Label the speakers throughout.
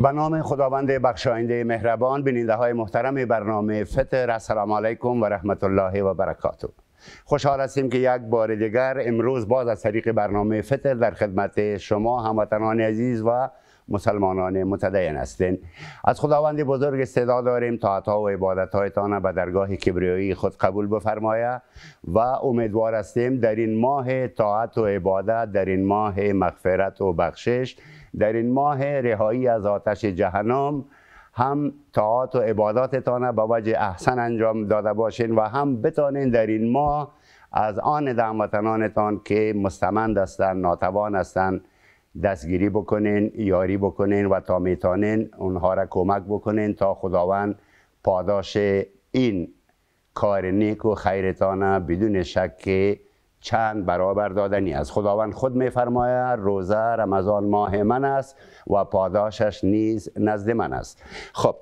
Speaker 1: به نام خداوند بخشاینده مهربان. بیننده های محترم برنامه فطر، السلام علیکم و رحمت الله و برکاته. خوشحال هستیم که یک بار دیگر امروز باز از طریق برنامه فطر در خدمت شما هموطنان عزیز و مسلمانان متدین هستیم. از خداوند بزرگ استعداد داریم طاعت‌ها و عبادت‌هایتان به درگاه کبریایی خود قبول بفرمایه و امیدوار هستیم در این ماه طاعت و عبادت، در این ماه مغفرت و بخشش، در این ماه رهایی از آتش جهنم هم طاعت و عباداتتان به وجه احسن انجام داده باشین و هم بتانین در این ماه از آن هموطنانتان که مستمند هستند، ناتوان هستند دستگیری بکنین، یاری بکنین و تا میتونین اونها را کمک بکنین تا خداوند پاداش این کار نیک و خیرتان بدون شک چند برابر دادنی است. خداوند خود میفرماید روزه رمضان ماه من است و پاداشش نیز نزد من است. خب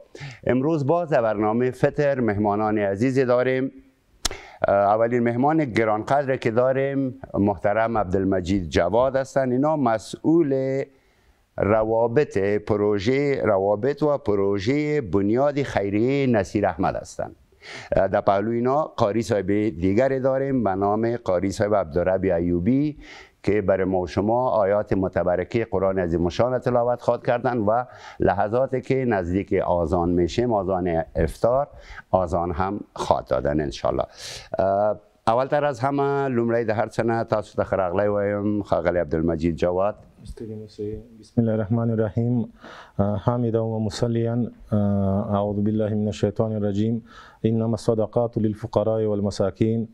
Speaker 1: امروز باز در برنامه فطر مهمانان عزیزی داریم. اولین مهمان گرانقدر که داریم محترم عبدالمجید جواد هستند. اینا مسئول روابط و پروژه بنیاد خیریه نصیر احمد هستند. در پهلو اینا قاری صاحب دیگری داریم به نام قاری صاحب عبدالرب ایوبی که برای ما و شما آیات متبرکه قرآن عظیم الشان تلاوت خواد کردن و لحظاتی که نزدیک آذان میشیم، آذان افطار، آذان هم خواد دادن انشالله. اولتر از همه لومړی د هر څه نه تاسو ته ښه راغلی وایم ښاغلی عبدالمجید جواد.
Speaker 2: بسم الله الرحمن الرحیم حامدا و مصلیا اعوذ بالله من الشیطان الرجیم انما الصدقات للفقراء والمساکین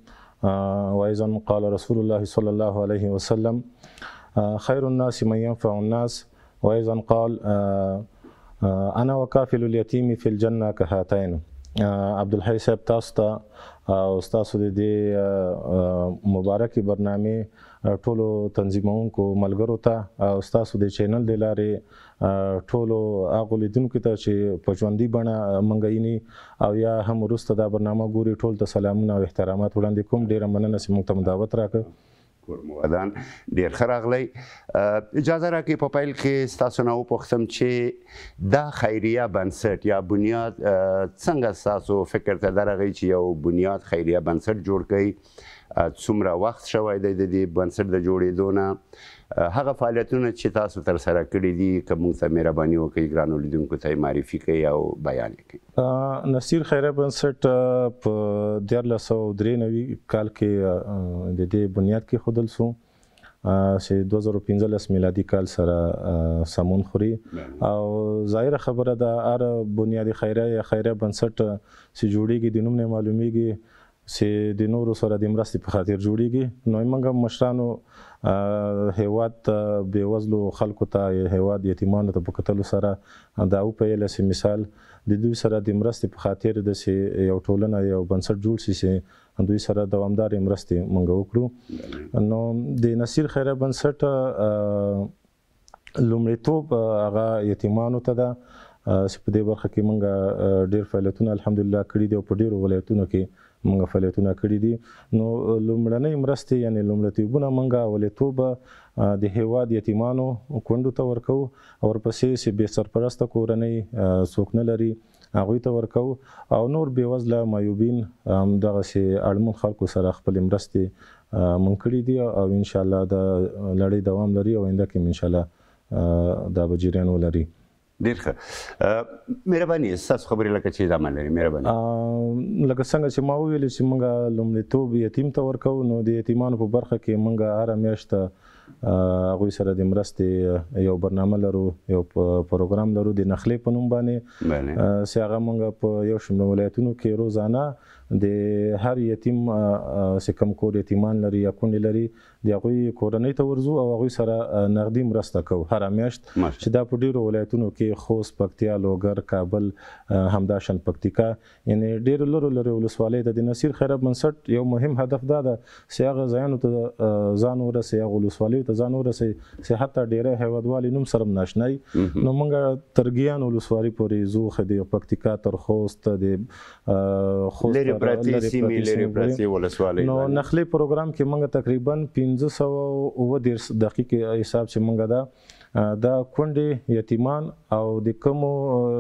Speaker 2: وأيضا قال رسول الله صلى الله عليه وسلم خير الناس من ينفع الناس وأيضا قال أنا وكافل اليتيم في الجنة كهاتين. عبدالحی صاحب تاسو ته او تاسو د دې مبارکې برنامې ټولو تنظیمونکو ملګرو ته او تاسو د چینل د لارې ټولو هغو لیدونکو ته چې په ژوندي بڼه منګینی او یا هم وروسته دا برنامه ګوري ټول ته سلامونه او احترامات وړاندې کوم. ډیره مننه چې موږ ته دعوت راکړ.
Speaker 1: ودان ډیر ښه راغلی. اجازه راکړئ په پیل کې ستاسو نه وپوښتم چې دا خیریه بنسټ یا بنیاد څنګه ستاسو فکر ته درغی چې یو بنیاد خیریه بنسټ جوړ کړئ؟ څومره وخت شوی دی د دې بنسټ د جوړېدو نه؟ هغه فعالیتونه چې تاسو ترسره کړي دي که موږ ته مهرباني وکړئ ګرانو لیدونکو ته یې معرفي کړئ او بیان یې کړئ.
Speaker 2: نصیر خیریه بنسټ په 1993 کال کې د دې بنیاد کېښودل سو چې 2015 میلادي کال سره سمون خوري او ظاهره خبره ده هر بنیاد خیریه یا خیریه بنسټ چې جوړیږي د نوم نه معلومیږي چې د نورو سره د مرستې په خاطر جوړیږي. نو موږ مشرانو هیواد ته بېوزلو خلکو ته هیواد یتیمانو ته په کتلو سره دا وپیله چې مثال د دوی سره د مرستې په خاطر داسې یو ټولنه یو بنسټ جوړ شي چې دوی سره دوامدارې مرستې موږ وکړو. نو د نصیر خیریه بنسټ لومړیتوب هغه یتیمانو ته ده چې په دې برخه کې موږ ډېر فعالیتونه الحمدلله کړي دي او په ډېرو ولایتونو کې موږ فعالیتونه کړي دي. نو لومړنۍ مرستې یعنې لومړیتوبونه موږ ولایتوب د هیواد یتیمانو کونډو ته ورکوو او ورپسې چې بې سرپرسته کورنۍ څوک نه لري هغوی ته ورکوو او نور بېوزله معیوبین همدغسې اړمن خلکو سره خپلې مرستې موږ کړي دي او انشاءالله د لړۍ دوام لري او آینده کې هم انشاءالله دا به جریان ولري.
Speaker 1: ډېر ښه. مهرباني ستاسو خبرې لکه چې ادامه لري. مهرباني.
Speaker 2: لکه څنګه چې ما وویل چې موږ لومړیتوب یتیم ته ورکوو نو د یتیمانو په برخه کې موږ هره میاشت هغوی سره د مرستې یو برنامه لرو، یو پروګرام لرو د نخلې په نوم باندې چې هغه موږ په یو شمېر ولایتونو کې روزانه د هر یتیم چې کوم کور یتیمان لري یا کونډې لري د هغوی کورنۍ ته ورځو او هغوی سره نغدي مرسته کوو هره میاشت چې دا په ډېرو ولایتونو کې خوست، پکتیا، لوګر، کابل، همداشان پکتیکا یعنې ډېرو لرو ولسوالۍ ته د نصیر خیریه بنسټ یو مهم هدف دا ده چې هغه ځایانو ته ځان ورسوي، هغه ولسوالیو ته ځان ورسوي چې حتی ډېری هیوادوالې نوم سره هم ناشنا وي. نو موږ تر ګیان ولسوالۍ پورې ځو، د پکتیکا تر خوست، د خوست
Speaker 1: لرې پرتې ولسوالۍ.
Speaker 2: نو نخلې پروګرام کې موږ تقریبا 1530 دقیقې حساب چې موږ دا دا کونډې یتیمان او د کومو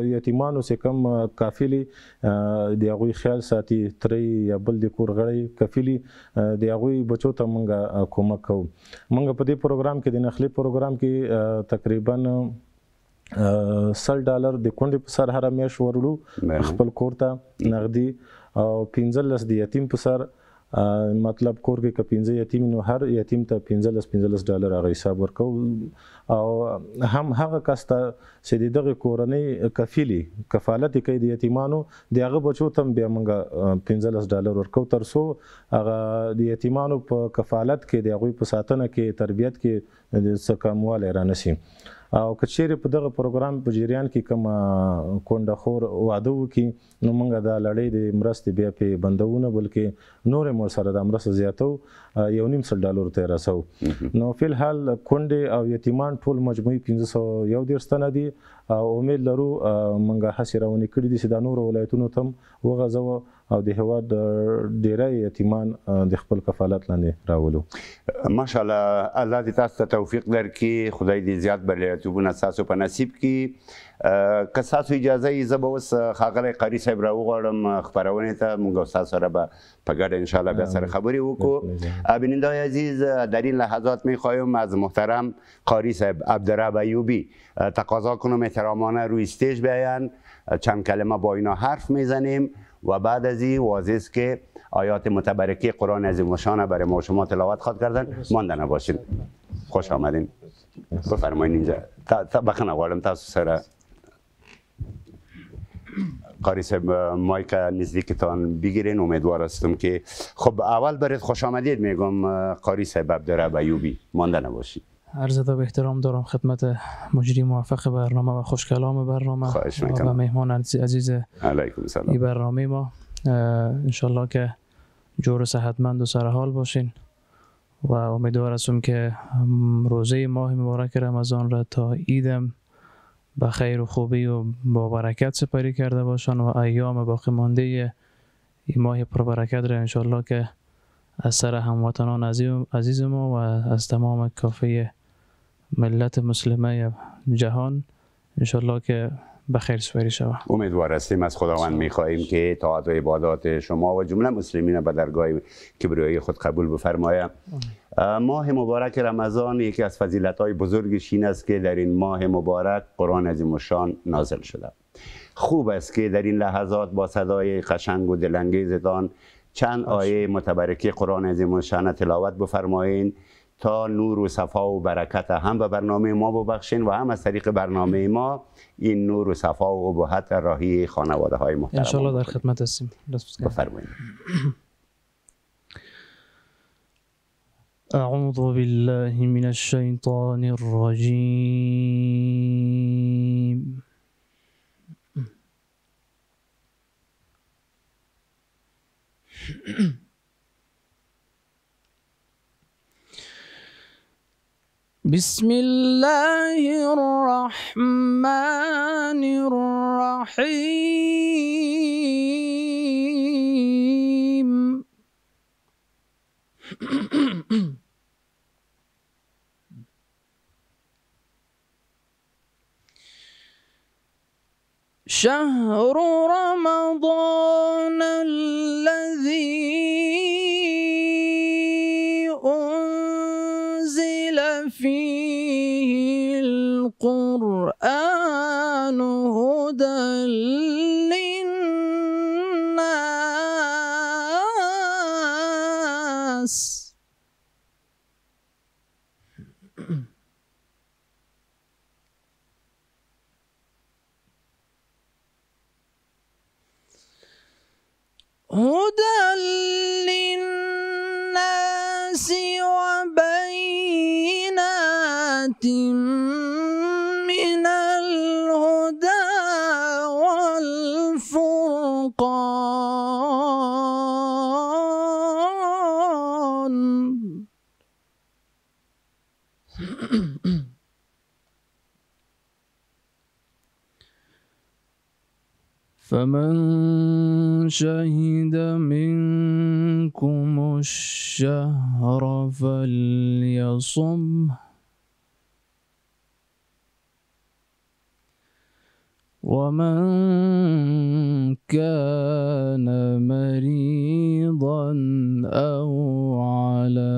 Speaker 2: یتیمانو چې کوم کافلي د هغوی خیال ساتي ترې یا بل د کور غړی کفیلي د هغوی بچو ته موږ کومک کوو. موږ په دې پروګرام کې د نخلي پروګرام کې تقریبا $100 د کونډې په سر هره میاشت ورړو خپل کور ته نغدي او 15 د یتیم په سر مطلب کور کې که 15 یتیم نو هر یتیم ته $15 هغه حساب ورکو او هم هغه کس ته چې د دغه کورنۍ کفیلي کفالت کوي د یتیمانو د هغه بچو ته بیا موږ $15 ورکو تر څو هغه د یتیمانو په کفالت کې د هغوی په ساتنه کې تربیت کې څه کموالی رانشي. او که چیرې په دغه پروګرام په جریان کې کوم کونډه خور واده وکړي نو موږ دا لړۍ د مرستې بیا پې بندوو نه بلکې نورې مو سره دا مرسته زیاتو $1.5 ته یې رسوو. نو فی الحال کونډې او یتیمان ټول مجموعي 511 تنه دي او امید لرو موږ هڅې روانې کړي دي چې دا نورو ولایتونو ته هم وغځوو او د هېواد ډیری یتیمان د خپل کفالت لاندې راولو.
Speaker 1: ماشاءالله الله دې تاسو ته توفیق درکړي، خدای دې زیات بریالیتوبونه ستاسو په نصیب کړي. که ستاسو اجازه وي زه به اوس ښاغلی قاري صاحب راوغواړم خپرونې ته، موږ او ستاسو سره به په ګډه انشاءالله بیا سره خبرې وکړو. بیننده‌های عزیز، در این لحظات میخوایم از محترم قاری صاحب عبدالرب ایوبی تقاضا کنم احترامانه روی استیج بیاین، چند کلمه با اینا حرف میزنیم و بعد از این واضح است که آیات متبرکه قرآن عظیم الشان برای ما شما تلاوت خواد کردن. مانده نباشین. خوش آمدین. بفرمایید اینجا. بخنه غواړم تاسو سره قاری صاحب مایک نزدیکتان بگیرین. امیدوار هستم که خب اول برید خوش آمدید میگم قاری صاحب عبدالرب ایوبی، مانده نباشید.
Speaker 3: عرض ادب و احترام دارم خدمت مجری موفق برنامه و خوشکلام برنامه و مهمان عزیز این برنامه ما. انشالله که جور و صحتمند و سرحال باشین و امیدوار هستم که روزه ماه مبارک رمضان را تا عیدم به خیر و خوبی و با برکت سپری کرده باشن و ایام باقی مانده این ماه پربرکت را انشالله که از سر هموطنان عزیز ما و از تمام کافه ملت مسلمه جهان انشالله که بخیر سپری شود.
Speaker 1: امیدوار هستیم. از خداوند میخواهیم که طاعت و عبادات شما و جمله مسلمین به درگاه کبریایی خود قبول بفرمایه. ماه مبارک رمضان یکی از فضیلت‌های بزرگش این است که در این ماه مبارک قرآن عظیم الشان نازل شده. خوب است که در این لحظات با صدای قشنگ و دلانگیزتان چند آیه متبرکه قرآن عظیم الشان تلاوت بفرمایین تا نور و صفا و برکت هم به برنامه ما ببخشین و هم از طریق برنامه ما این نور و صفا و ابهت راهی خانواده های محترم
Speaker 3: انشالله در خدمت هستیم.
Speaker 1: بفرمایید.
Speaker 3: اعوذ بالله من الشیطان الرجیم. بسم الله الرحمن الرحيم. شهر رمضان الذي أنزل فيه القرآن هدى للناس هدى للناس وبينات من الهدى والفرقان. فمن شهد منكم الشهر فليصم ومن كان مريضا أو على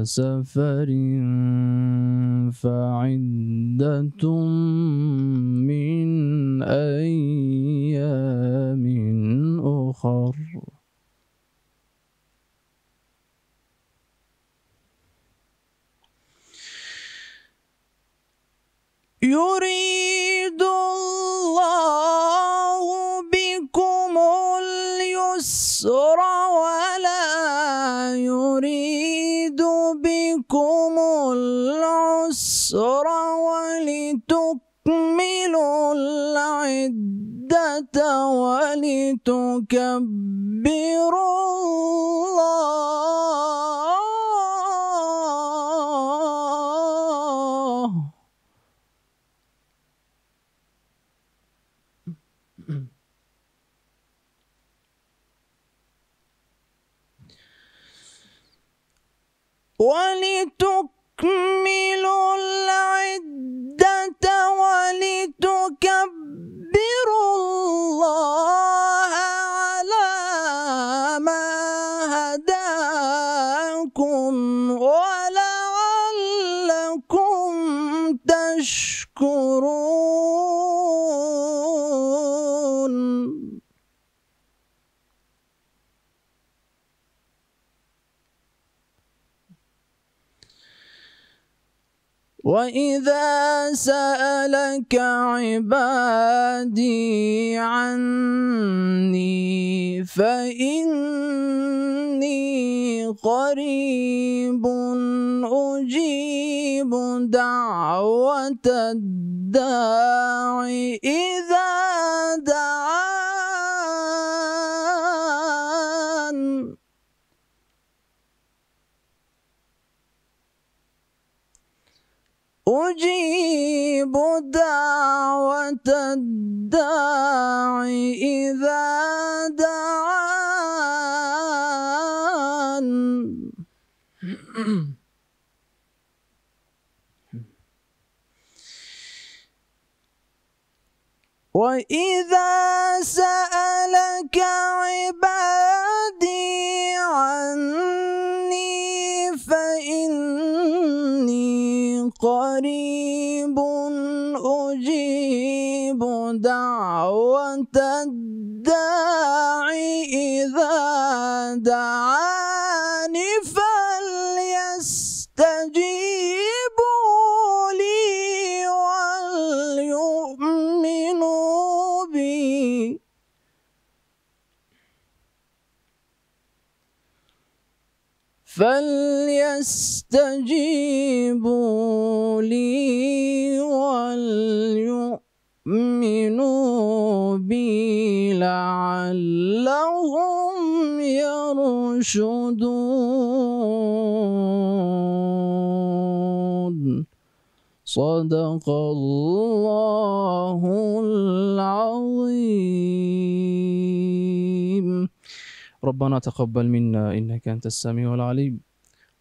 Speaker 3: سفر فعدة من أيام أخر. يريد الله بكم اليسر ولا يريد بكم العسر ولتكملوا العدة ولتكبروا الله ولتكملوا العدة ولتكبروا الله على ما هداكم ولعلكم تشكرون. وإذا سألك عبادي عني فإني قريب أجيب دعوة الداع إذا دعان. أجيب دعوة الداع إذا دعان. وإذا سألك عبادي عني فإني قريب أجيب دعوة الداع إذا دعاني فليستجيبوا لي وليؤمنوا بي فليستجيبوا لي وليؤمنوا بي لعلهم يرشدون. صدق الله العظيم. ربنا تقبل منا إنك أنت السميع العليم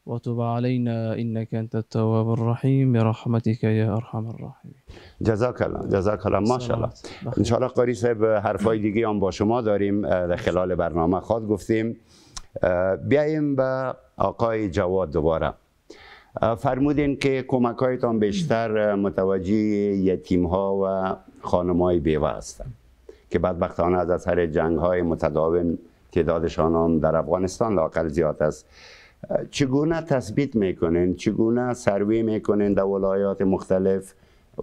Speaker 3: وتب علينا إنك أنت التواب الرحيم برحمتك يا أرحم الراحمين.
Speaker 1: جزاک الله ماشاءالله. ان شاء الله قاری صاحب حرفای دیگه هم با شما داریم در خلال برنامه خود گفتیم. بیاییم به آقای جواد دوباره. فرمودین که کمک هایتان بیشتر متوجه یتیم ها و خانم های بیوه هستند که بدبختانه از اثر جنگ های متداوم تعدادشان هم در افغانستان لااقل زیاد است. چگونه تثبیت میکنین؟ چگونه سروی میکنین در ولایات مختلف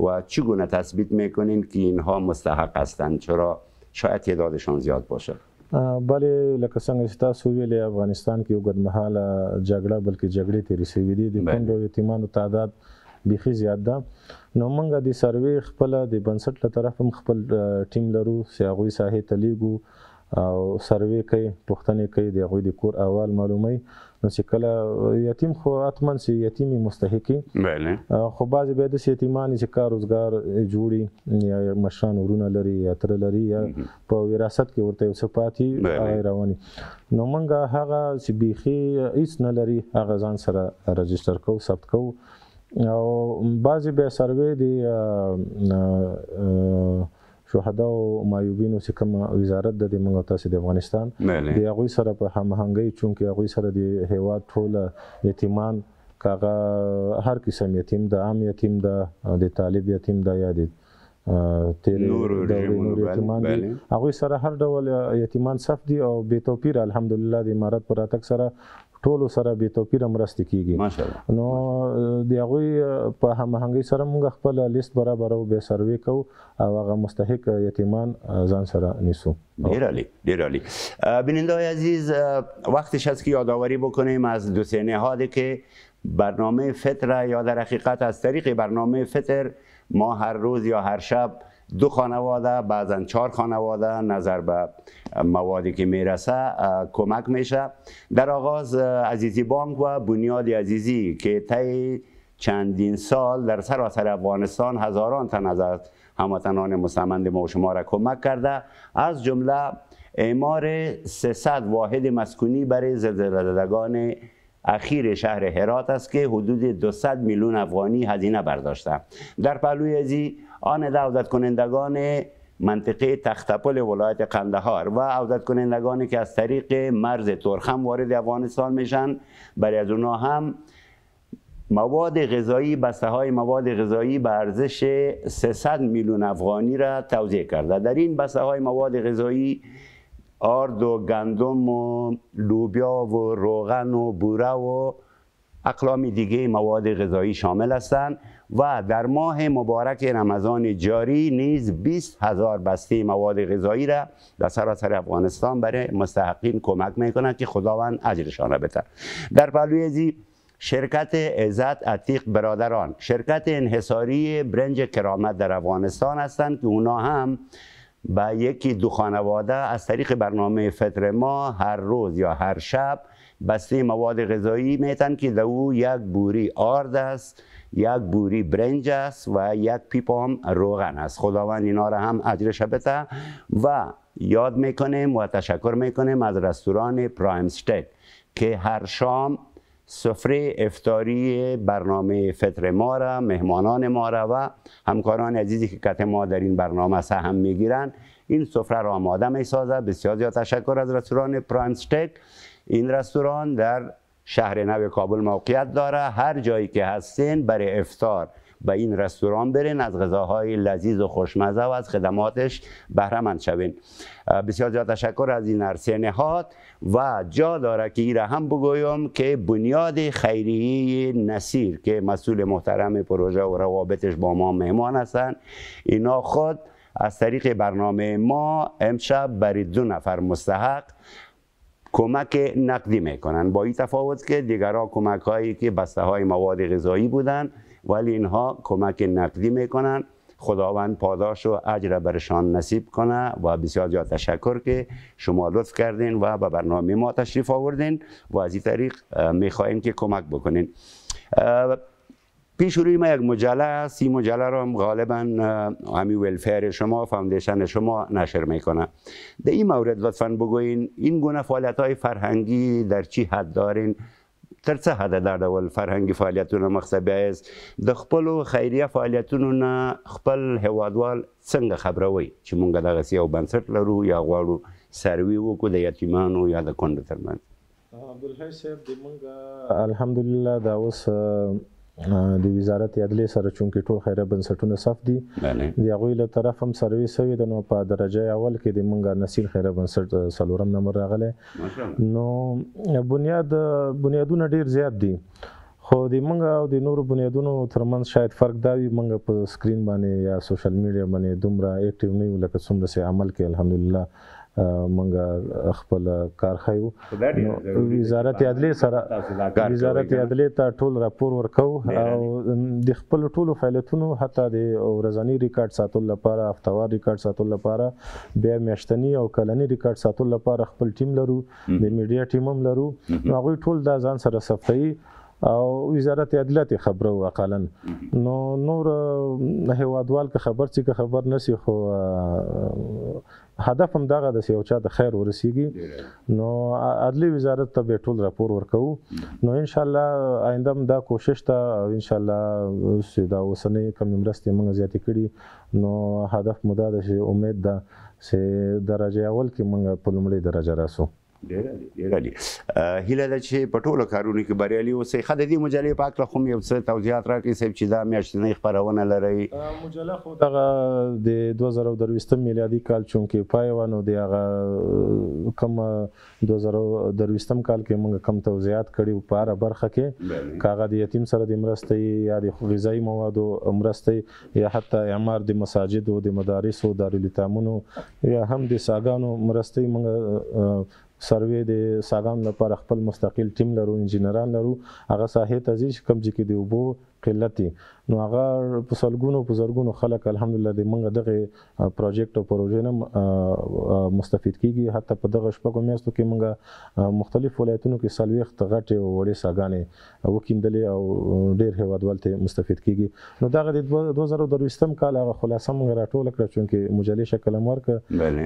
Speaker 1: و چگونه تثبیت میکنین که اینها مستحق هستند؟ چرا شاید تعدادشان زیاد باشه؟
Speaker 2: بله، لکه څنګه چې تاسو ویلي افغانستان کې اوږدمهاله جګړه بلکې جګړې تېرې شوې دي، د کونډو یتیمانو تعداد بیخي زیات ده. نو موږ د سروې خپله د بنسټ له طرف هم خپل ټیم لرو چې هغوی ساحې ته لیږو او سروې کوي، پوښتنې کوي، د هغوی د کور احوال معلوموي. نو چې کله یتیم خو حتما چې یتیم مستحقي، خو بعضې بیا داسې یتیمان چې کار روزګار جوړي یا مشران ورونه لري یا تره لري یا په وراثت کې ورته یو څه پاتې هغه رواني. نو موږ هغه چې بیخي هېڅ نه لري هغه ځان سره رجسټر کوو، ثبت کوو. او بعضې بیا سروې د شهدا او معیوبینو چې کوم وزارت د موږ تاسو د افغانستان د هغوی سره په هماهنګۍ چونکې هغوی سره د هیواد ټول یتیمان کاغه هر قسم یتیم د عام یتیم د طالب یتیم د یا د
Speaker 1: نور
Speaker 2: یتیمان دي هغوی سره هر ډول یتیمان صف دي او بې توپیر الحمدلله د امارت پر راتګ سره ټولو سره بې توپیره مرستې کیږي نو د هغوی په هماهنګۍ سره موږ خپل لیست برابرو بیا سروې کوو او هغه مستحق یتیمان ځان سره نیسو.
Speaker 1: ډیر عالی. بیننده عزیز وقتش هست که یادآوری بکنیم از دو سه نهادی که برنامه فطر یا در حقیقت از طریق برنامه فطر ما هر روز یا هر شب 2 خانواده بعضا 4 خانواده نظر به موادی که میرسه کمک میشه. در آغاز عزیزی بانک و بنیاد عزیزی که طی چندین سال در سراسر افغانستان هزاران تن از هموطنان مستمند ما و شما را کمک کرده، از جمله اعمار 300 واحد مسکونی برای زلزله زدگان اخیر شهر هرات است که حدود 200 میلیون افغانی هزینه برداشته. در پهلوی ازی آن عودت کنندگان منطقه تختپل ولایت قندهار و عودت کنندگانی که از طریق مرز ترخم وارد افغانستان میشن، برای از اونها هم مواد غذایی، بسته های مواد غذایی به ارزش 300 میلیون افغانی را توزیع کرده. در این بسته های مواد غذایی آرد و گندم و لوبیا و روغن و بوره و اقلام دیگه مواد غذایی شامل هستند و در ماه مبارک رمضان جاری نیز 20,000 بسته مواد غذایی را در سراسر افغانستان برای مستحقین کمک میکنند که خداوند اجرشان را بده. در پهلوی ازی شرکت عزت عتیق برادران، شرکت انحصاری برنج کرامت در افغانستان هستند که اونا هم به 1-2 خانواده از طریق برنامه فطر ما هر روز یا هر شب بسته مواد غذایی میتن که او 1 بوری آرد است، 1 بوری برنج است و 1 پیپ هم روغن است. خداوند اینا را هم اجرش بده. و یاد میکنیم و تشکر میکنیم از رستوران پرایم استیک که هر شام سفره افطاری برنامه فطر ما را، مهمانان ما را و همکاران عزیزی که کت ما در این برنامه سهم میگیرن این سفره را آماده میسازه. بسیار زیاد تشکر از رستوران پرایم استیک. این رستوران در شهر نو کابل موقعیت داره. هر جایی که هستین برای افطار به این رستوران برین، از غذاهای لذیذ و خوشمزه و از خدماتش بهره مند شوین. بسیار زیاد تشکر از این هر 3 نهاد و جا داره که ایره هم بگویم که بنیاد خیریه نصیر که مسئول محترم پروژه و روابطش با ما مهمان هستند، اینا خود از طریق برنامه ما امشب برای 2 نفر مستحق کمک نقدی میکنن، با این تفاوت که دیگرها کمک هایی که بسته های مواد غذایی بودن ولی اینها کمک نقدی میکنن. خداوند پاداش و اجر برشان نصیب کنه و بسیار زیاد تشکر که شما لطف کردین و به برنامه ما تشریف آوردین و از این طریق میخواین که کمک بکنین. پیش روی ما یک مجله است. این مجله را غالبا همین ولفیر شما، فاندیشن شما نشر میکنه. در این مورد لطفا بگوین این گونه فعالیت های فرهنگی در چی حد دارین؟ تر څه حد در ډول فرهنګي فعالیتونه مخ بیاست د خپل خیریه فعالیتونو نه خپل هوادوال څنګه خبروي چې مونږ دغه یو بنسټ لرو یا غواړو سروي وکړو د یتیمانو یا د کونډو ترمنځ؟
Speaker 2: عبدالحی صاحب د مونږ الحمدلله دا اوس د وزارت عدلیې سره چونکې ټول خیریه بنسټونه صف دي د هغوی له طرف هم سروې سوي ده. نو په درجه اول کې د مونږ نصیر خیریه بنسټ 4م نمبر راغلی. نو بنیادونه ډیر زیات دي خو د مونږ او د نورو بنیادونو ترمنځ شاید فرق دا وي مونږ په سکرین باندې یا سوشل میډیا باندې دومره اکټیو نه یو لکه څومره چې عمل کې الحمدلله مونږ خپل کار ښیو. وزارت عدلیې ته ټول راپور ورکو او د خپل ټولو فعالیتونو حتی د ورځني ریکارډ ساتلو لپاره، هفتوار ریکارډ ساتلو لپاره، بیا میاشتني او کلني ریکارډ ساتلو لپاره خپل ټیم لرو، د میډیا ټیم هم لرو. نو هغوی ټول دا ځان سره ثبتوي او وزارت عدالت خبره واقعا نو نور هیوادوال که خبر چې خبر نسی خو هدف هم دغه د یو چا د خیر ورسیږي نو عدلی وزارت ته به ټول راپور ورکو نو ان شاء الله آینده هم دا کوشش ته ان شاء الله سیدا وسنه کم مرستې موږ زیاتې کړي نو هدف مو دا ده چې امید ده چې درجه اول کې موږ په لومړۍ درجه راسو
Speaker 1: ډېر عالي هیله ده چې په ټولو کارونو کې بریالي اوسئ. ښه د دې مجلې په هکله خو م یو څه توضیحات راکړئ صاحب چې دا میاشتنۍ خپرونه لرئ.
Speaker 2: مجله خو دغه د 2023 میلادي کال چونکې پای وه نو د هغه کوم 2023 کال کې موږ کم توضیحات کړي په هره برخه کې که هغه د یتیم سره د مرستې یا د غذایي موادو مرستې یا حتی اعمار د مساجدو د مدارسو دارالایتامونو یا هم د ساګانو مرستې موږ سروې د ساګانو لپاره خپل مستقل ټیم لرو انجینران لرو هغه ساحې ته ځي چې کوم ځای کې د اوبو قلت نو هغه په سلګونو په زرګونو خلک الحمدلله د موږ دغه پروجیکټ او پروژې نه مستفید کیږي. حتی په دغه شپږو میاشتو کې موږ مختلف ولایتونو کې څلوېښت غټې او وړې ساګانې وکیندلې او ډېر هیوادوال ته مستفید کیږي. نو دغه د 2023 کال هغه خلاصه موږ راټوله کړه چونکې مجلې شکل هم ورکړه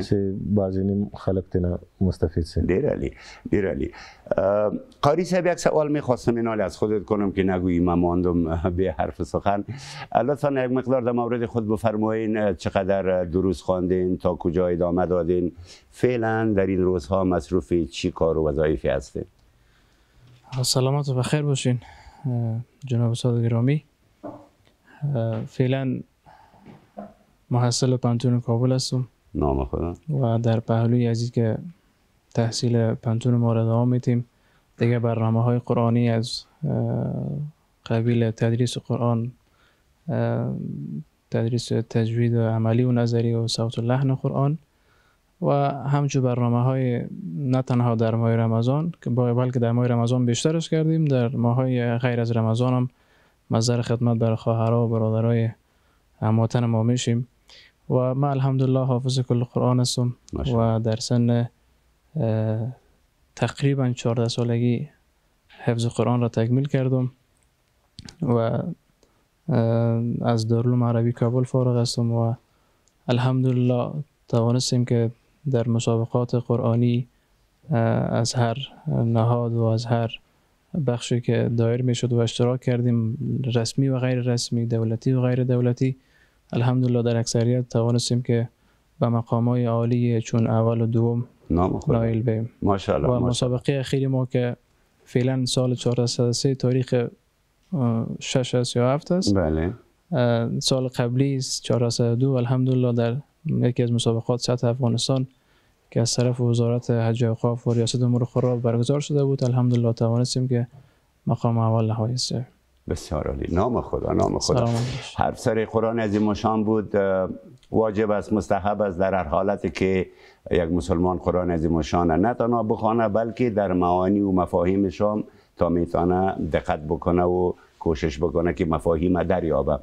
Speaker 2: چې بعضې نیم خلک ترنه مستفید شي.
Speaker 1: ډېر عالی ډېر عالی. قاری صاحب یک سوال میخواستم اینال از خودت کنم که نگویی من ماندم به حرف سخن. لطفا یک مقدار در مورد خود بفرمایین چقدر دروس خواندین تا کجا ادامه دادین فعلا در این روزها مصروف چی کار و وظایفی هستین؟
Speaker 3: سلامت و بخیر باشین جناب استاد گرامی. فعلا محصل پانتون کابل هستم
Speaker 1: نام خدا
Speaker 3: و در پهلوی از که تحصیل پانتون ما را ادامه میدیم. دیگه برنامه های قرآنی از قبیل تدریس قرآن، تدریس تجوید و عملی و نظری و صوت و لحن قرآن و همچون برنامه های نه تنها در ماه رمضان که بلکه در ماه رمضان بیشترش کردیم، در ماه های غیر از رمضان هم مظهر خدمت برای خواهرها و برادرای هموطن ما میشیم و ما الحمدلله حافظ کل قرآن هستم و در سن تقریبا 14 سالگی حفظ قرآن را تکمیل کردم و از دارالعلوم عربی کابل فارغ هستم و الحمدلله توانستیم که در مسابقات قرآنی از هر نهاد و از هر بخشی که دایر می شد و اشتراک کردیم، رسمی و غیر رسمی، دولتی و غیر دولتی. الحمدلله در اکثریت توانستیم که به مقامات عالی چون اول و دوم نایل بیم.
Speaker 1: ماشاءالله.
Speaker 3: و مسابقه اخیری ما که فعلا سال 403 تاریخ 6 است یا 7 است.
Speaker 1: بله.
Speaker 3: سال قبلی 402 الحمدلله در یکی از مسابقات سطح افغانستان که از طرف وزارت حج و اوقاف و ریاست امور خراب برگزار شده بود، الحمدلله توانستیم که مقام اول نهایی شویم.
Speaker 1: بسیار عالی. نام خدا نام خدا. حرف سر قرآن عظیم الشان بود. واجب است، مستحب است در هر حالتی که یک مسلمان قرآن عظیم الشان نه تنها بخوانه بلکه در معانی و مفاهیمش هم تا میتونه دقت بکنه و کوشش بکنه که مفاهیم دریابه.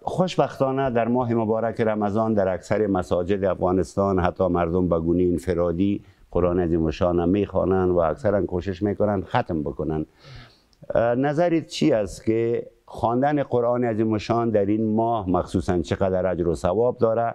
Speaker 1: خوشبختانه در ماه مبارک رمضان در اکثر مساجد افغانستان حتی مردم به گونه انفرادی قرآن عظیم الشان میخوانند و اکثرا کوشش میکنن ختم بکنن. نظرت چی است که خواندن قرآن عظیم الشان در این ماه مخصوصا چقدر اجر و ثواب داره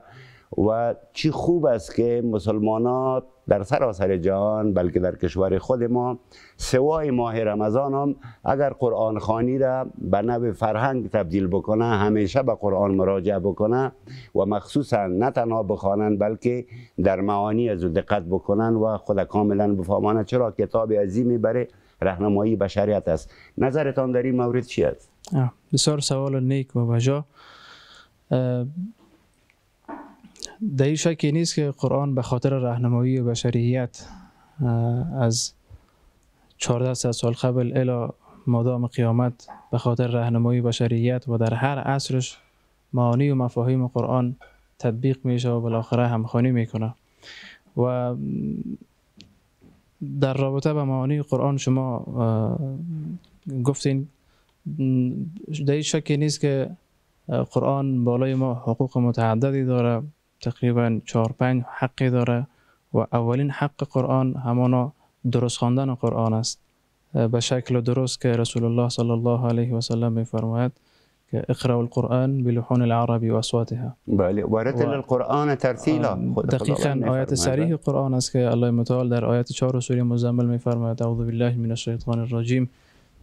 Speaker 1: و چی خوب است که مسلمانان در سراسر جهان بلکه در کشور خود ما سوای ماه رمضان هم اگر قرآن خوانی را به نوع فرهنگ تبدیل بکنه، همیشه به قرآن مراجعه بکنه و مخصوصا نه تنها بخوانند بلکه در معانی از دقت بکنن و خود کاملا بفهمانه، چرا کتاب عظیمی برای راهنمایی بشریت است. نظرتان در این مورد چی است؟
Speaker 3: بسیار سوال نیک و بجا. در این شکی نیست که قرآن به خاطر راهنمایی بشریت از 1400 سال قبل الی مادام قیامت به خاطر راهنمایی بشریت و در هر عصرش معانی و مفاهیم قرآن تطبیق میشه و بالاخره همخوانی میکنه. و در رابطه با معانی قرآن شما گفتین در این شکی نیست که قرآن بالای ما حقوق متعددی داره، تقریبا 4-5 حقی داره و اولین حق قرآن همانا درست خواندن قرآن است. به شکل درست که رسول الله صلی الله علیه و سلم می‌فرماید که اقرأ القرآن بلحون العرب و اصواتها.
Speaker 1: بله، ورتل القرآن ترتیلا.
Speaker 3: دقیقاً آیت صریح قرآن است که الله متعال در آیت 4 سوره مزمل می‌فرماید اعوذ بالله من الشیطان الرجیم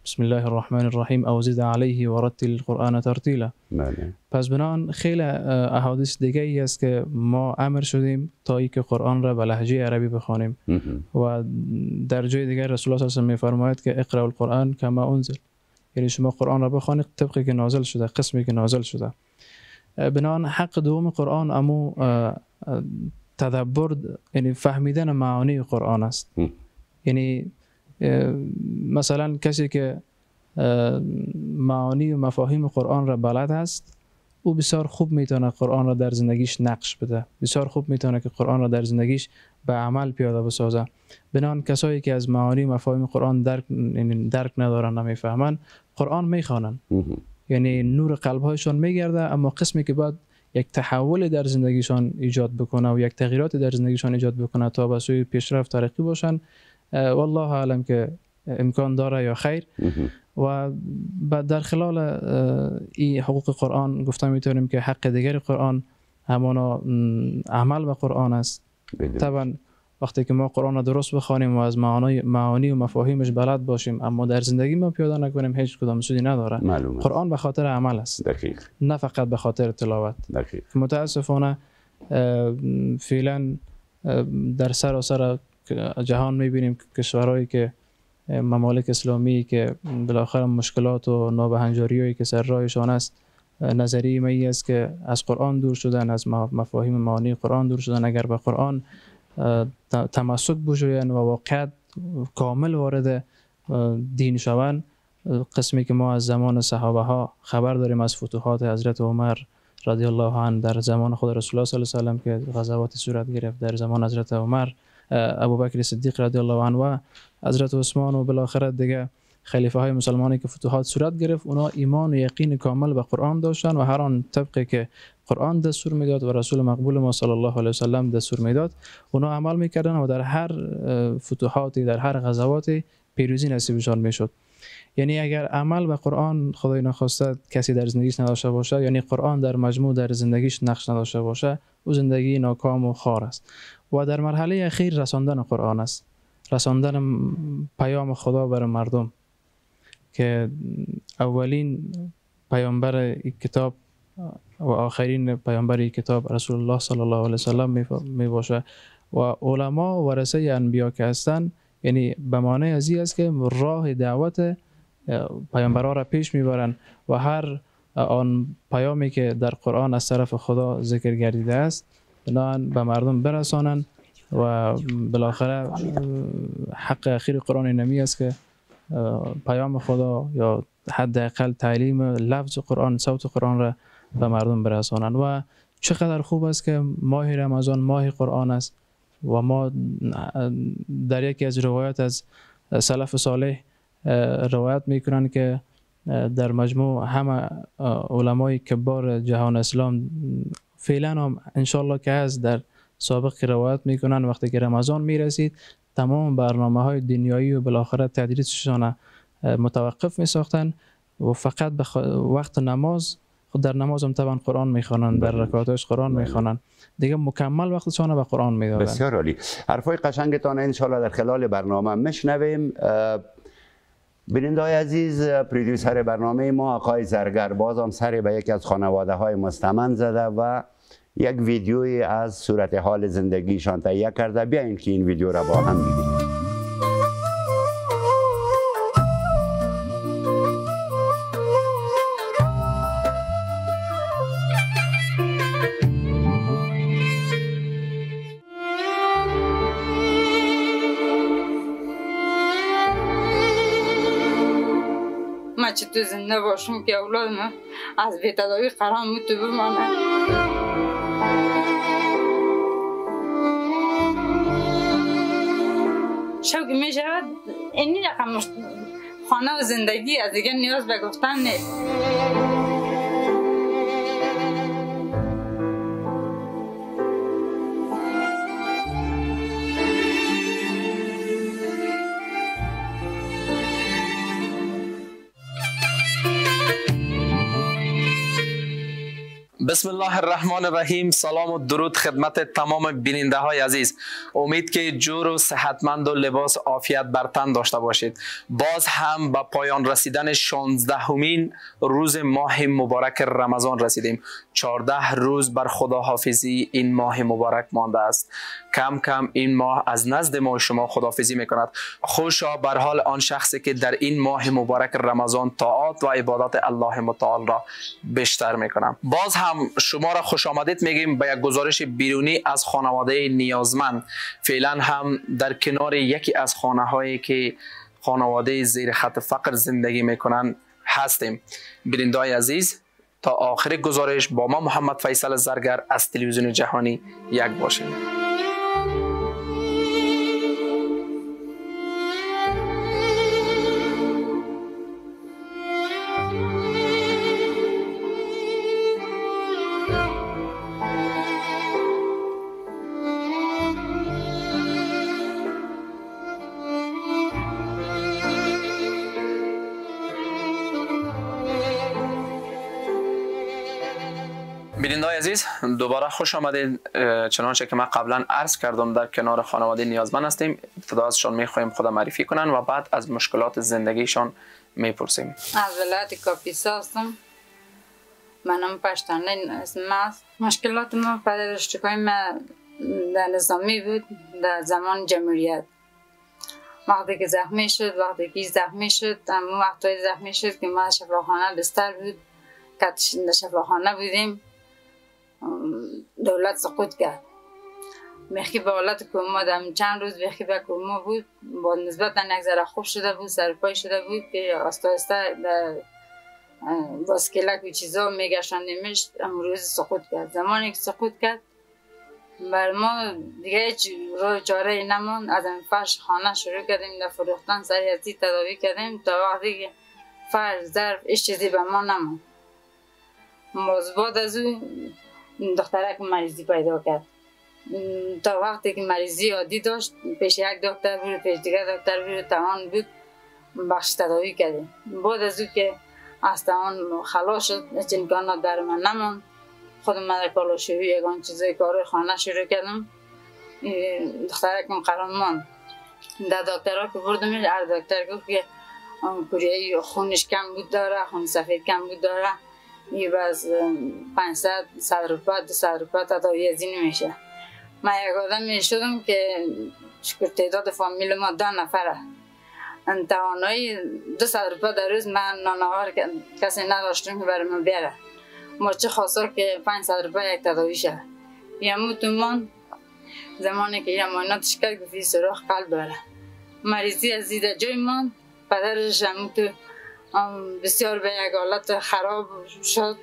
Speaker 3: بسم الله الرحمن الرحیم او زد علیه ورتل القرآن ترتیلا.
Speaker 1: بله.
Speaker 3: پس بنان خیلی احادیث دیگه ای است که ما امر شدیم تا اینکه قرآن را به لهجه عربی بخوانیم و در جای دیگر رسول الله صلی الله علیه و آله می‌فرماید که اقرأ القرآن کما انزل، یعنی شما قرآن را بخوانید طبقی که نازل شده، قسمی که نازل شده. بنان حق دوم قرآن امو تدبر، یعنی فهمیدن معانی قرآن است. یعنی مثلا کسی که معانی و مفاهیم قرآن را بلد است، او بسیار خوب میتونه قرآن را در زندگیش نقش بده، بسیار خوب میتونه که قرآن را در زندگیش به عمل پیاده بسازه. بنان کسایی که از معانی و مفاهیم قرآن درک ندارن، نمیفهمن، قرآن میخوانن، یعنی نور قلبهایشان میگرده، اما قسمی که بعد یک تحول در زندگیشان ایجاد بکنه و یک تغییرات در زندگیشان ایجاد بکنه تا به سوی پیشرفت ترقی باشن، والله اعلم که امکان داره یا خیر. و در خلال این حقوق قرآن گفتم میتونیم که حق دیگر قرآن همانا عمل به قرآن است. طبعا وقتی که ما قرآن را درست بخوانیم و از معانی و مفاهیمش بلد باشیم اما در زندگی ما پیاده نکنیم، هیچ کدام سودی نداره.
Speaker 1: معلومه.
Speaker 3: قرآن به خاطر عمل است،
Speaker 1: دقیق.
Speaker 3: نه فقط به خاطر تلاوت.
Speaker 1: دقیق.
Speaker 3: متاسفانه فعلا در سراسر جهان میبینیم کشورهایی که ممالک اسلامی که بالاخره مشکلات و نابهنجاری‌هایی که سر راهشان است، نظریه می است که از قرآن دور شدن، از مفاهیم معانی قرآن دور شدن. اگر به قرآن تمسک بجوین و واقعیت کامل وارد دین شوند، قسمی که ما از زمان صحابه ها خبر داریم از فتوحات حضرت عمر رضی الله عنه در زمان خود رسول الله صلی الله علیه و سلم که غزوات صورت گرفت، در زمان حضرت عمر، ابوبکر صدیق رضی الله عنه و حضرت عثمان و بالاخره دیگه خلیفه های مسلمانی که فتوحات صورت گرفت، اونا ایمان و یقین کامل به قرآن داشتن و هر آن طبقی که قرآن دستور میداد و رسول مقبول ما صلی الله علیه و سلم دستور میداد، اونا عمل میکردن و در هر فتوحاتی، در هر غزواتی پیروزی نصیبشان میشد. یعنی اگر عمل به قرآن خدای نخواسته کسی در زندگیش نداشته باشه، یعنی قرآن در مجموع در زندگیش نقش نداشته باشه، او زندگی ناکام و خار است. و در مرحله اخیر رساندن قرآن است، رساندن پیام خدا بر مردم که اولین پیامبر این کتاب و آخرین پیامبر این کتاب رسول الله صلی الله علیه و سلم می باشه و علما ورثه انبیا که هستند، یعنی به معنی از این است که راه دعوت پیامبران را پیش میبرند و هر آن پیامی که در قرآن از طرف خدا ذکر گردیده است بنان به مردم برسانند و بالاخره حق اخیر قرآن نمی است که پیام خدا یا حداقل تعلیم لفظ قرآن، صوت قرآن را به مردم برسانند. و چقدر خوب است که ماه رمضان ماه قرآن است و ما در یکی از روایات از سلف صالح روایت میکنند که در مجموع همه علمای کبار جهان اسلام فعلا هم انشالله که از در سابق روایت میکنن وقتی که رمضان میرسید تمام برنامه های دنیایی و بالاخره تدریسشان متوقف میساختن و فقط به وقت نماز، خود در نماز هم طبعا قرآن میخوانن، در رکعاتش قرآن میخوانن، دیگه مکمل وقتشان به قرآن میدادن.
Speaker 1: بسیار عالی. حرفای قشنگتان انشالله در خلال برنامه میشنویم. بیننده‌های عزیز، پرودیوسر برنامه ما آقای زرگر بازم سری به یکی از خانواده های مستمند زده و یک ویدیویی از صورتحال زندگیشان تهیه کرده. بیاین که این ویدیو را با هم ببینیم.
Speaker 4: من چطور زنده باشم که اولاد من از بی‌تداوی قرار تو بمانه. شوقی می شود این رقم خانه و زندگی از دیگه نیاز به گفتن نیست.
Speaker 5: بسم الله الرحمن الرحیم. سلام و درود خدمت تمام بیننده های عزیز. امید که جور و صحتمند و لباس عافیت بر تن داشته باشید. باز هم به پایان رسیدن 16مین روز ماه مبارک رمضان رسیدیم. 14 روز بر خداحافظی این ماه مبارک مانده است. کم کم این ماه از نزد ما شما خداحافظی میکند. خوشا بر حال آن شخصی که در این ماه مبارک رمضان طاعات و عبادات الله متعال را بیشتر میکنم. باز هم شما را خوش آمدید میگیم به یک گزارش بیرونی از خانواده نیازمند. فعلا هم در کنار یکی از خانه هایی که خانواده زیر خط فقر زندگی میکنن هستیم. بیننده‌های عزیز تا آخر گزارش با ما محمد فیصل زرگر از تلویزیون جهانی یک باشید. بیننده‌های عزیز دوباره خوش آمدید. چنانچه که من قبلا عرض کردم در کنار خانواده نیازمند هستیم. ابتدا ازشان میخواهیم خود معرفی کنن و بعد از مشکلات زندگیشان میپرسیم.
Speaker 4: از ولایت کاپیسا هستم. منم پشتانه اسم است. مشکلات ما پدر اشتکای ما در نظامی بود در زمان جمهوریت. وقتی که زخمی شد اما وقتی زخمی شد که ما شفاخانه بستر بود که شفاخانه بودیم. دولت سقوط کرد. میخی به حالت کوما دم چند روز میخی به کوما بود. با نسبت یک ذره خوب شده بود، سرپای شده بود که آسته آسته باسکلک و چیزا میگشتندیمش. امروز سقوط کرد. زمانی که سقوط کرد بر ما دیگه هیچ راه چاره ای نمون. از این فرش خانه شروع کردیم در فروختن، سری از تداوی کردیم تا وقتی که فرش ظرف هیچ چیزی به ما نمون. باز بعد از او دخترک مریضی پیدا کرد. تا وقتی که مریضی عادی داشت پیش یک دکتر بود، پیش دیگر دکتر بود، توان بود بخش تداوی کردیم. بعد از او که از توان خلاص شد هیچ امکانات در من نماند. خودم من در کالاشویی یگان چیزای کار خانه شروع کردم. دخترک من قرار ماند. در دکترها که بردم هر دکتر گفت که کوریایی خونش کم بود داره، خون سفید کم بود داره. یه باز 500 روپیه 200 روپیه تداوی از این میشه. من یک آدم میشدم که تعداد فامیل ما 2 نفره. توانایی 200 روپیه در روز من نانوار کسی نداشتم که برای من بیاره. ما چه خواستار که 500 روپیه یک تداوی شه. یموتون زمانی که یه مایناتش کرد گفتی سراخ قلب داره. مریضی از زیده جای من پدرش هموتو بسیار به یک حالت خراب شد.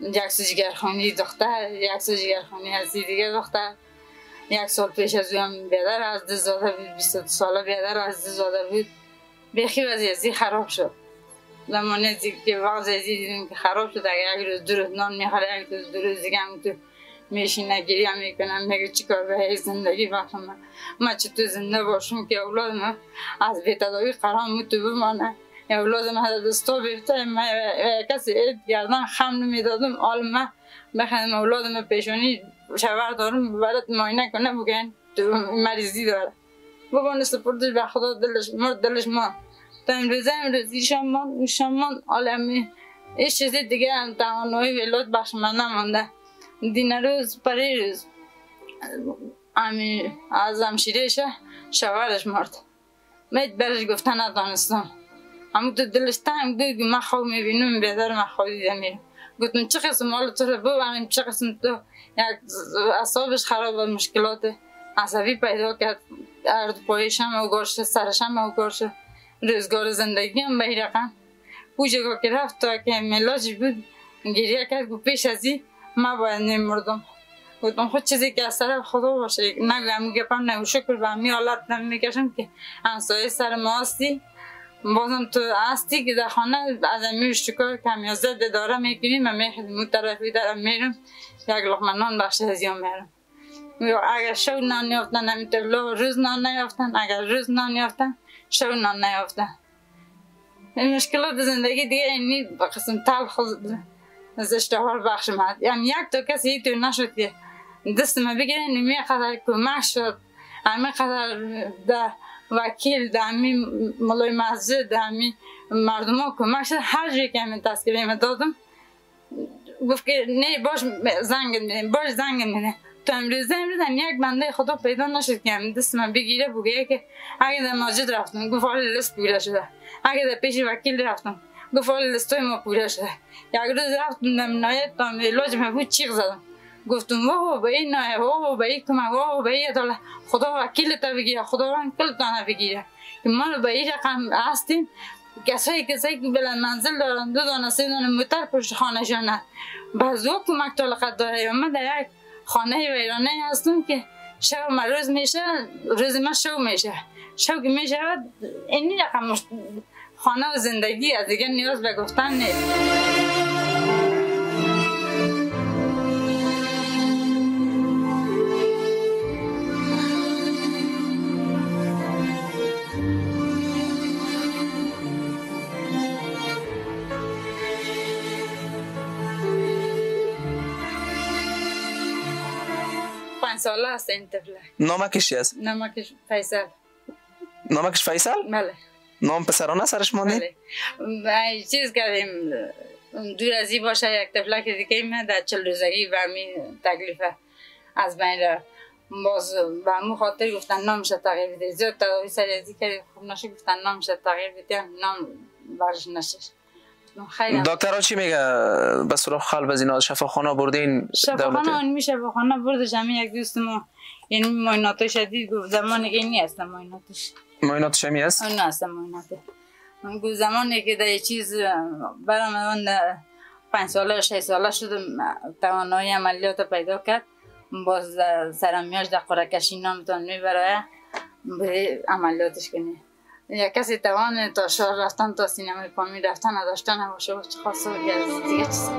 Speaker 4: یک سو جگرخوانی دختر، یک سو جگرخوانی از دیگه دختر. 1 سال پیش از او هم بیادر از دست زاده بود. 22 ساله بیادر از دست زاده بود. بیخی وضعیتی خراب شد. زمانی که وضعیتی دیدیم که خراب شد اگر یک روز 2 روز نان میخوره، یک روز 2 روز دیگه هم تو میشینه گریه میکنم میگه چیکار به زندگی باشم من چطور زنده باشم که اولادم از بی‌تداوی قرار تو بمانه. اولادم از دستا بیفته من کسی گردن خم نمیدادم. حالا من بخندم اولادم پیشونی شور دارم برات معاینه کنه بگن تو مریضی داره. بابا سپردش به خدا دلش مرد دلش ما تا امروز ایشان حالا هیچ چیزی دیگه هم توانایی ولاد بخش من نمانده. دین روز پری روز از همشیرهشه شوهرش مرد. من برش گفتن ندانستم. همون تو دلش تنگ بود که من خواب میبینم بیادر من خواب دیده میرم. گفتم چه قسم حالا تو رو ببرم، چه قسم تو یک اعصابش خراب و مشکلات عصبی پیدا کرد. هر دو پایش هم اوگار سرش هم اوگار شد. روزگار زندگی هم به این رقم. او جگه که رفت تا که ملاجی بود گریه کرد گفت پیش از این من باید نمیردم. گفتم خود چیزی که از طرف خدا باشه نگویم گپم نگو شکر به همی حالت نمیکشم که همسایه سر ما هستی. بازم تو هستی که در خانه از امی اشتکار کمیازه داره میکنیم و میخیدیم اون طرفی دارم میرم یک لقمه نان بخش هزیان میرم. اگر شو نان نیافتن نمیتبلا روز نان نیافتن، اگر روز نان نیافتن شو نان نیافتن. این مشکلات زندگی دیگه اینی با قسم تلخ اشتهار بخش من. یعنی یک تا کسی تو نشد که دست من بگیره نمی قدر کمک شد، همین قدر ده وکیل ده همین ملای مسجد ده همین مردم ها کمک شد. هر جایی که همین تذکره من دادم گفت که نه باش زنگ میدیم، باش زنگ میدیم. تو امروز یک بنده خدا پیدا نشد که همین دست من بگیره بگه که اگه در مسجد رفتم گفت حال لیست پوره شده، اگه در پیش وکیل رفتم گفت حال لیستای ما پوره شده. یک روز رفتم در نهایت تا علاج من بود چیغ زدم، گفتم واه به این نه، واه به این کمک، واه به این عدالت، خدا وکیل تا بگیره، خدا وکیل تا بگیره که ما به این رقم هستیم. کسایی که بلند منزل دارن، 2 دانه 3 دانه موتر پشت خانه‌شانه، بعضی کمک طاقت داره. من در یک خانه ویرانه هستم که شب من روز میشه، روز من شب میشه، شب که میشه این رقم خانه و زندگی از دیگه نیاز به گفتن نیست. ساله است این طفله.
Speaker 5: نامکش چی است؟
Speaker 4: نامکش فیصل.
Speaker 5: نامکش فیصل؟
Speaker 4: بله.
Speaker 5: نام پسرانه سرش مانده؟
Speaker 4: بله. چیز کردیم دور از این باشه یک طفله که دیگه ایمه در 40 روزگی و همین تکلیفه از بین را باز به همون خاطر گفتن نامش تغییر بده. زیاد تداوی سریعی که خوب نشه گفتن نامش تغییر بده، نام برش نشه.
Speaker 5: دکترها چی میگه به سراغ خلب از اینا؟ شفاخانه بردین؟
Speaker 4: شفاخانه اون شفاخانه بردش. همین یک دوست ما یعنی معاینات شدید گفت زمانی که اینی هستم معایناتش.
Speaker 5: معایناتش همی هست؟
Speaker 4: اون هستم معایناته. اون گفت زمانی که در چیز برام اون 5 ساله 6 ساله شدم توانایی عملیات پیدا کرد، باز سرمیاش در قرعه کشی نامتان میبره به عملیاتش کنی. یا کسی توان تا شهر رفتن تا سینمای پامی رفتن نداشتن نباشه و چه خاصه دیگه چیز.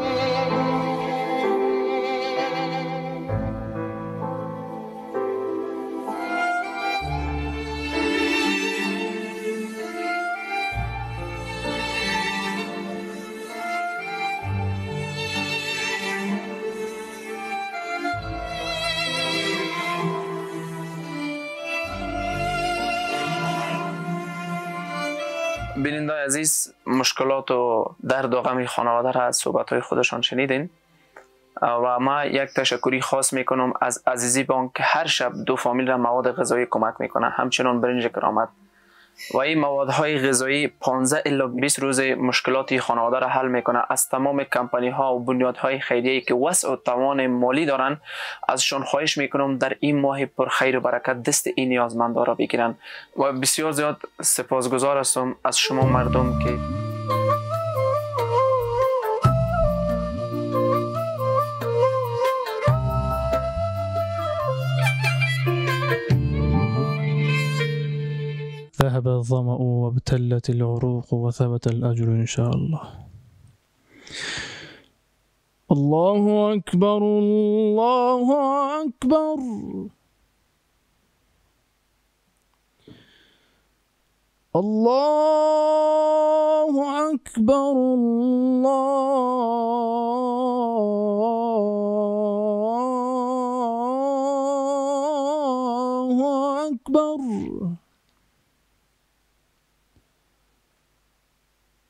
Speaker 5: بیننده عزیز، مشکلات و درد و غم خانواده را از صحبت‌های خودشان شنیدین و ما یک تشکری خاص میکنم از عزیزی بانک که هر شب 2 فامیل را مواد غذایی کمک میکنه، همچنان برنج کرامت و این موادهای غذایی 15 الی 20 روز مشکلاتی خانواده را حل میکنه. از تمام کمپانی ها و بنیادهای خیریه‌ای که وسع و توان مالی دارن ازشان خواهش میکنم در این ماه پر خیر و برکت دست این نیازمندا را بگیرن و بسیار زیاد سپاسگزار هستم از شما مردم که
Speaker 3: ذهب الظمأ وابتلت العروق وثبت الأجر إن شاء الله. الله أكبر الله أكبر. الله أكبر الله أكبر.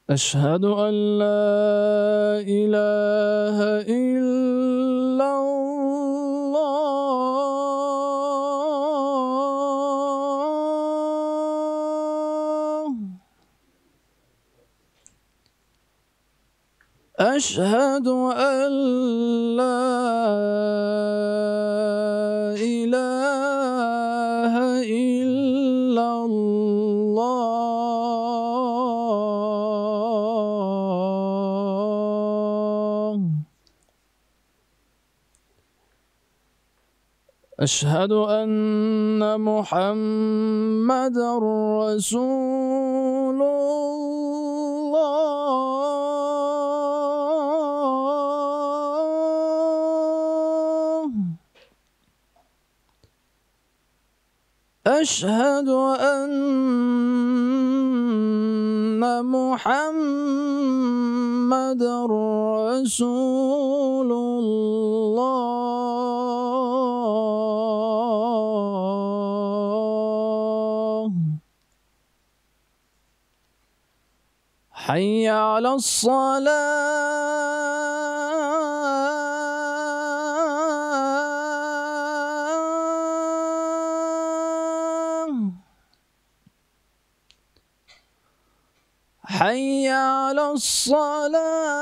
Speaker 3: أشهد أن لا إله إلا الله. أشهد أن لا إله إلا الله. أشهد أن محمدًا رسول الله. أشهد أن محمد رسول الله حي على الصلاة حي على الصلاة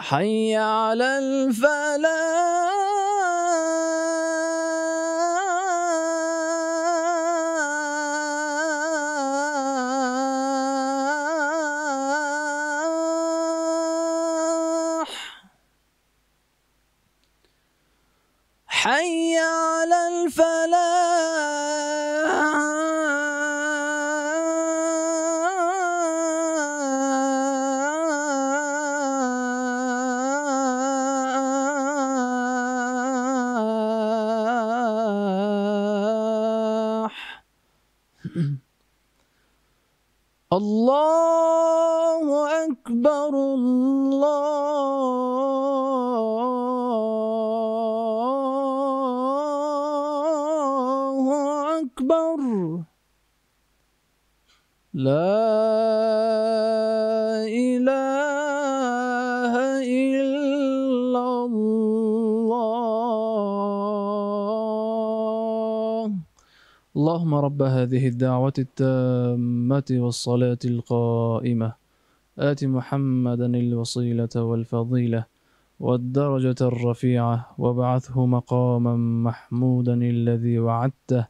Speaker 3: حي على الفلاح حي على الفلاح الله أكبر الله أكبر لا إله إلا الله اللهم رب هذه الدعوة التامة والصلاة القائمة آت محمدا الوصيلة والفضيلة والدرجة الرفيعة وابعثه مقاما محمودا الذي وعدته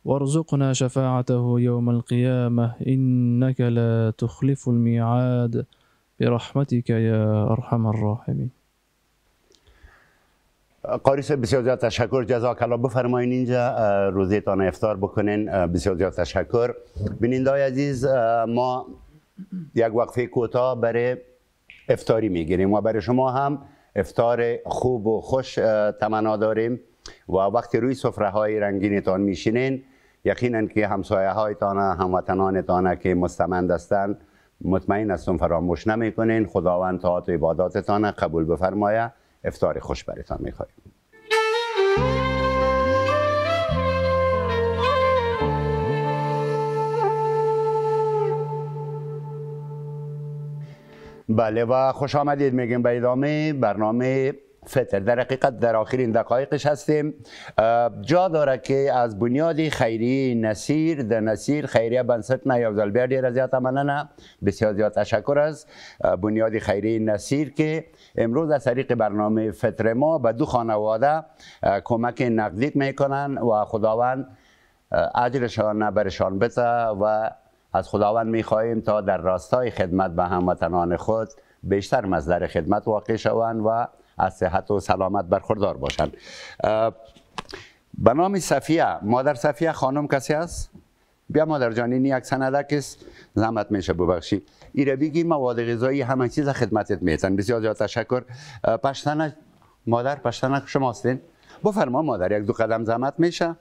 Speaker 3: وارزقنا شفاعته يوم القيامة إنك لا تخلف الميعاد برحمتك يا أرحم الراحمين.
Speaker 1: قاری صاحب بسیار زیاد تشکر، جزاک الله. بفرمایین اینجا روزیتان افطار بکنین. بسیار زیاد تشکر. بیننده‌های عزیز، ما یک وقفه کوتاه برای افطاری میگیریم و برای شما هم افطار خوب و خوش تمنا داریم و وقتی روی سفره های رنگینتان میشینین یقینا که همسایه هایتان، هموطنانتان که مستمند هستند مطمئن هستم فراموش نمیکنین. خداوند طاعت و عباداتتان قبول بفرمایه. افطار خوش براتان میخوایم. بله و خوش آمدید میگیم به ادامه برنامه فطر. در حقیقت در آخرین دقایقش هستیم. جا داره که از بنیاد خیریه نصیر در نصیر خیریه بنسط نیافزال بیا دیر زیاد مننه. بسیار زیاد تشکر از بنیاد خیریه نصیر که امروز از طریق برنامه فطر ما به دو خانواده کمک نقدی میکنن و خداوند اجرشان برشان بده و از خداوند میخواهیم تا در راستای خدمت به هموطنان خود بیشتر مصدر خدمت واقع شوند و از صحت و سلامت برخوردار باشند. به نام صفیه، مادر صفیه خانم کسی هست؟ بیا مادر جان، این یک سندک است، زحمت میشه ببخشی. ایره بگی مواد غذایی همه چیز خدمتت میتن. بسیار زیاد تشکر. پشتنک مادر، پشتنک شما هستین؟ بفرما مادر، یک دو قدم زحمت میشه.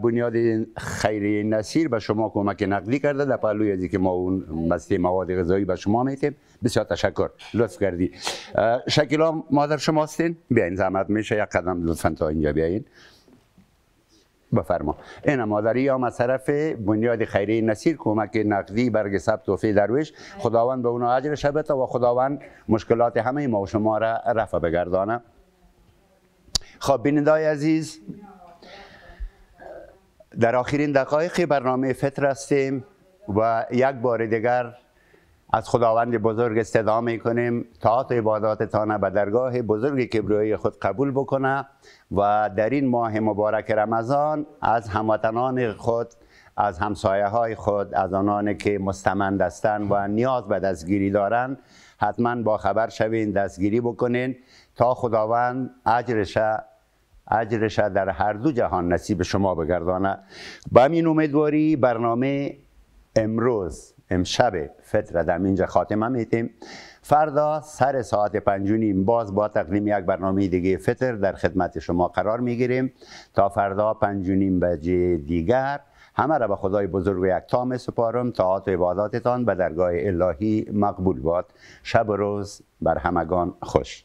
Speaker 1: بنیاد خیریه نصیر به شما کمک نقدی کرده در پهلوی از که ما اون مستی مواد غذایی به شما میتیم. بسیار تشکر، لطف کردی. شکیلا مادر شما هستین؟ بیاین زحمت میشه یک قدم لطفا تا اینجا بیاین. بفرما. این مادری هم از طرف بنیاد خیریه نصیر کمک نقدی برگ ثبت توفیق درویش. خداوند به اونا اجرش بده و خداوند مشکلات همه ما و شما را رفع بگردانه. خب بیننده‌های عزیز، در آخرین دقایق برنامه فطر هستیم و یک بار دیگر از خداوند بزرگ استدعا میکنیم طاعت و عباداتتان به درگاه بزرگ کبریایی خود قبول بکنه و در این ماه مبارک رمضان از هموطنان خود، از همسایه های خود، از آنانی که مستمند هستند و نیاز به دستگیری دارند حتما با خبر شوین، دستگیری بکنین تا خداوند اجرش اجرش در هر دو جهان نصیب شما بگردانه. با همین امیدواری برنامه امشب فطر در اینجا خاتمه میتیم. فردا سر ساعت 5:30 باز با تقدیم یک برنامه دیگه فطر در خدمت شما قرار میگیریم. تا فردا 5:30 بجه دیگر همه را به خدای بزرگ و یکتا می سپارم. طاعات و عباداتتان به درگاه الهی مقبول باد. شب و روز بر همگان خوش.